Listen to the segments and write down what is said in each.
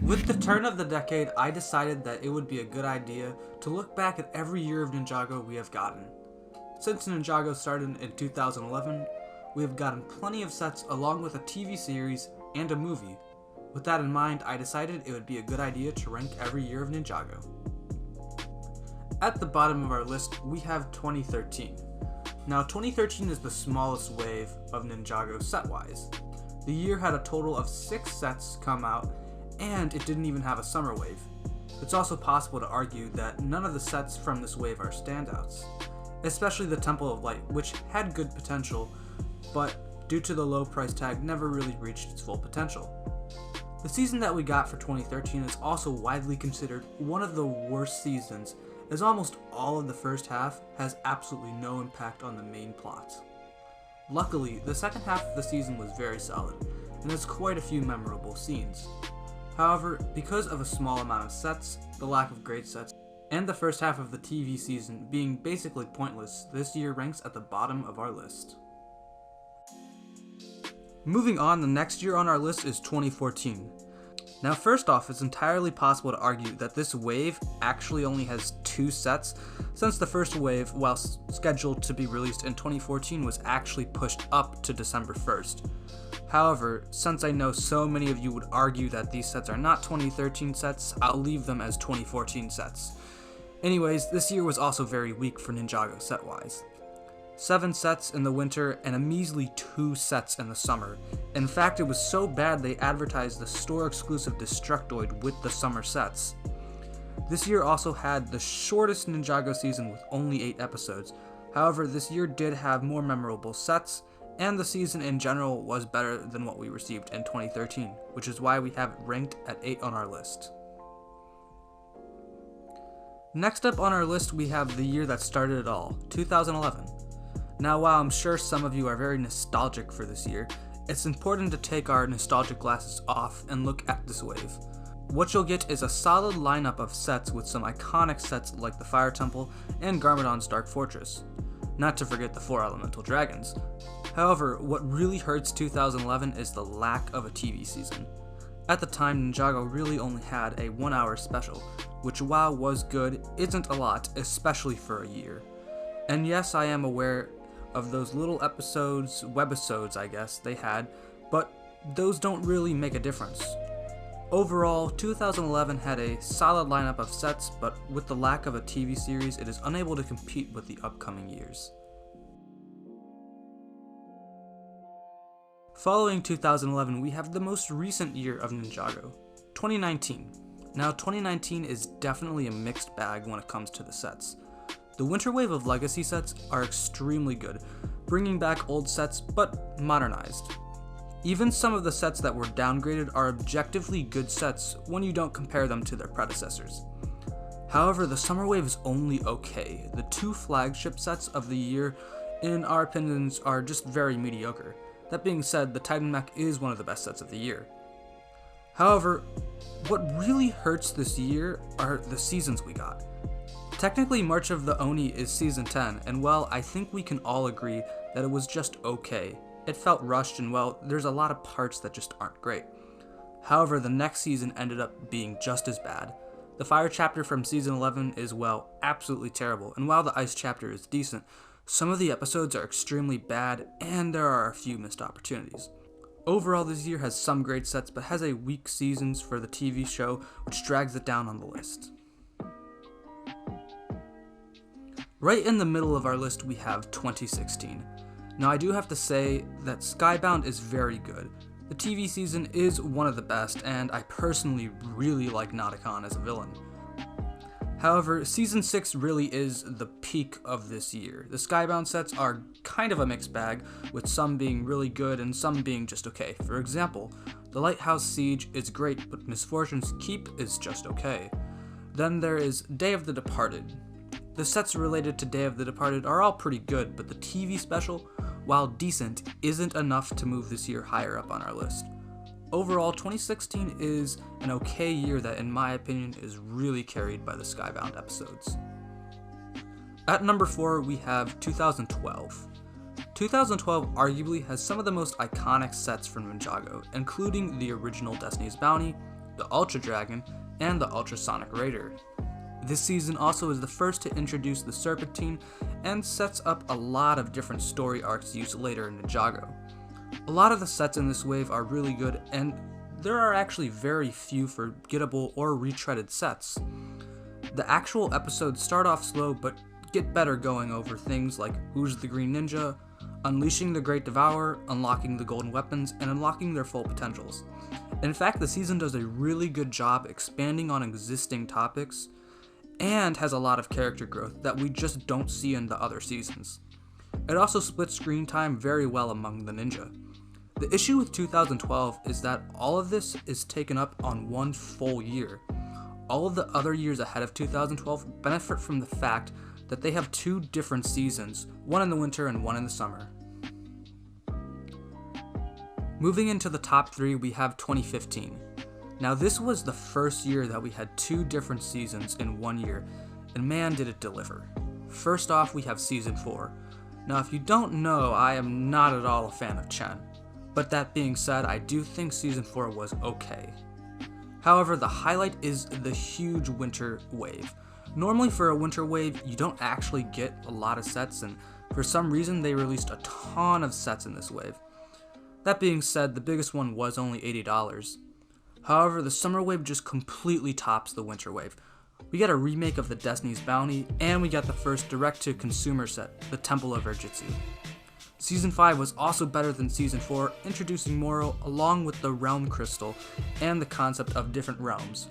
With the turn of the decade, I decided that it would be a good idea to look back at every year of Ninjago we have gotten. Since Ninjago started in 2011, we have gotten plenty of sets along with a TV series and a movie. With that in mind, I decided it would be a good idea to rank every year of Ninjago. At the bottom of our list, we have 2013. Now, 2013 is the smallest wave of Ninjago set-wise. The year had a total of 6 sets come out, and it didn't even have a summer wave. It's also possible to argue that none of the sets from this wave are standouts, especially the Temple of Light, which had good potential, but due to the low price tag never really reached its full potential. The season that we got for 2013 is also widely considered one of the worst seasons, as almost all of the first half has absolutely no impact on the main plot. Luckily, the second half of the season was very solid, and has quite a few memorable scenes. However, because of a small amount of sets, the lack of great sets, and the first half of the TV season being basically pointless, this year ranks at the bottom of our list. Moving on, the next year on our list is 2014. Now first off, it's entirely possible to argue that this wave actually only has 2 sets, since the first wave, while scheduled to be released in 2014, was actually pushed up to December 1st. However, since I know so many of you would argue that these sets are not 2013 sets, I'll leave them as 2014 sets. Anyways, this year was also very weak for Ninjago set-wise. 7 sets in the winter and a measly 2 sets in the summer. In fact, it was so bad they advertised the store-exclusive Destructoid with the summer sets. This year also had the shortest Ninjago season with only 8 episodes. However, this year did have more memorable sets, and the season in general was better than what we received in 2013, which is why we have it ranked at 8 on our list. Next up on our list, we have the year that started it all, 2011. Now, while I'm sure some of you are very nostalgic for this year, it's important to take our nostalgic glasses off and look at this wave. What you'll get is a solid lineup of sets with some iconic sets like the Fire Temple and Garmadon's Dark Fortress. Not to forget the 4 elemental dragons. However, what really hurts 2011 is the lack of a TV season. At the time, Ninjago really only had a 1-hour special, which while was good, isn't a lot, especially for a year. And yes, I am aware of those little episodes, webisodes I guess, they had, but those don't really make a difference. Overall, 2011 had a solid lineup of sets, but with the lack of a TV series, it is unable to compete with the upcoming years. Following 2011, we have the most recent year of Ninjago, 2019. Now, 2019 is definitely a mixed bag when it comes to the sets. The winter wave of legacy sets are extremely good, bringing back old sets but modernized. Even some of the sets that were downgraded are objectively good sets when you don't compare them to their predecessors. However, the summer wave is only okay. The 2 flagship sets of the year, in our opinions, are just very mediocre. That being said, the Titan Mech is one of the best sets of the year. However, what really hurts this year are the seasons we got. Technically, March of the Oni is Season 10, and while I think we can all agree that it was just okay, it felt rushed and well, there's a lot of parts that just aren't great. However, the next season ended up being just as bad. The Fire Chapter from Season 11 is, well, absolutely terrible, and while the Ice Chapter is decent, some of the episodes are extremely bad, and there are a few missed opportunities. Overall, this year has some great sets, but has a weak seasons for the TV show, which drags it down on the list. Right in the middle of our list, we have 2016. Now, I do have to say that Skybound is very good. The TV season is one of the best, and I personally really like Nauticon as a villain. However, Season 6 really is the peak of this year. The Skybound sets are kind of a mixed bag, with some being really good and some being just okay. For example, the Lighthouse Siege is great, but Misfortune's Keep is just okay. Then there is Day of the Departed. The sets related to Day of the Departed are all pretty good, but the TV special, while decent, isn't enough to move this year higher up on our list. Overall, 2016 is an okay year that, in my opinion, is really carried by the Skybound episodes. At number 4, we have 2012. 2012 arguably has some of the most iconic sets from Ninjago, including the original Destiny's Bounty the Ultra Dragon, and the Ultrasonic Raider. This season also is the first to introduce the Serpentine and sets up a lot of different story arcs used later in Ninjago. A lot of the sets in this wave are really good, and there are actually very few forgettable or retreaded sets. The actual episodes start off slow but get better going over things like Who's the Green Ninja, unleashing the Great Devourer, unlocking the golden weapons, and unlocking their full potentials. In fact, the season does a really good job expanding on existing topics and has a lot of character growth that we just don't see in the other seasons. It also splits screen time very well among the ninja. The issue with 2012 is that all of this is taken up on one full year. All of the other years ahead of 2012 benefit from the fact that they have two different seasons, one in the winter and one in the summer. Moving into the top 3, we have 2015. Now this was the first year that we had two different seasons in one year, and man did it deliver. First off, we have Season 4. Now if you don't know, I am not at all a fan of Chen, but that being said, I do think Season 4 was okay. However, the highlight is the huge winter wave. Normally for a winter wave, you don't actually get a lot of sets, and for some reason they released a ton of sets in this wave. That being said, the biggest one was only $80. However, the summer wave just completely tops the winter wave. We get a remake of the Destiny's Bounty, and we get the first direct-to-consumer set, the Temple of Erjitsu. Season 5 was also better than Season 4, introducing Moro along with the Realm Crystal and the concept of different realms.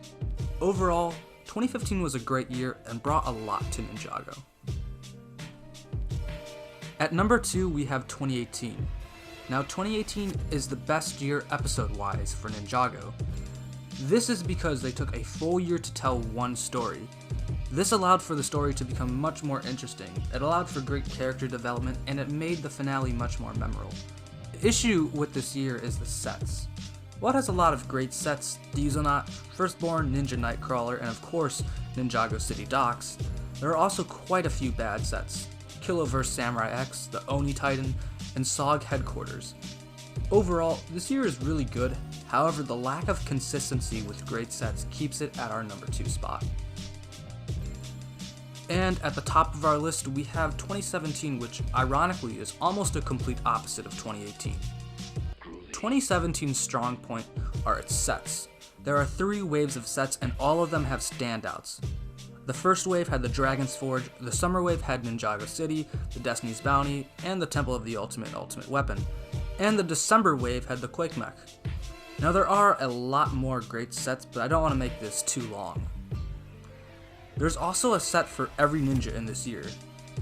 Overall, 2015 was a great year and brought a lot to Ninjago. At number 2, we have 2018. Now 2018 is the best year episode-wise for Ninjago. This is because they took a full year to tell one story. This allowed for the story to become much more interesting, it allowed for great character development, and it made the finale much more memorable. The issue with this year is the sets. While it has a lot of great sets, Dieselknot, Firstborn, Ninja Nightcrawler, and of course Ninjago City Docks, there are also quite a few bad sets. Killoverse Samurai X, the Oni Titan, and SOG Headquarters. Overall, this year is really good, however the lack of consistency with great sets keeps it at our number 2 spot. And at the top of our list we have 2017, which ironically is almost a complete opposite of 2018. 2017's strong point are its sets. There are 3 waves of sets and all of them have standouts. The first wave had the Dragon's Forge, the summer wave had Ninjago City, the Destiny's Bounty, and the Temple of the Ultimate Weapon, and the December wave had the Quake Mech. Now there are a lot more great sets, but I don't want to make this too long. There's also a set for every ninja in this year.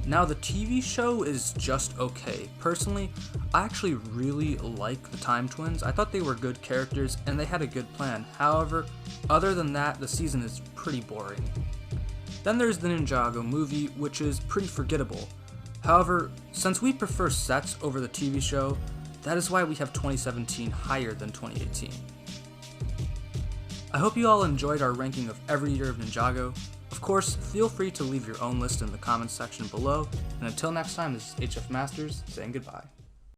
Now the TV show is just okay. Personally, I actually really like the Time Twins. I thought they were good characters and they had a good plan. However, other than that, the season is pretty boring. Then there's the Ninjago movie, which is pretty forgettable. However, since we prefer sets over the TV show, that is why we have 2017 higher than 2018. I hope you all enjoyed our ranking of every year of Ninjago. Of course, feel free to leave your own list in the comments section below, and until next time, this is Hfmasters saying goodbye.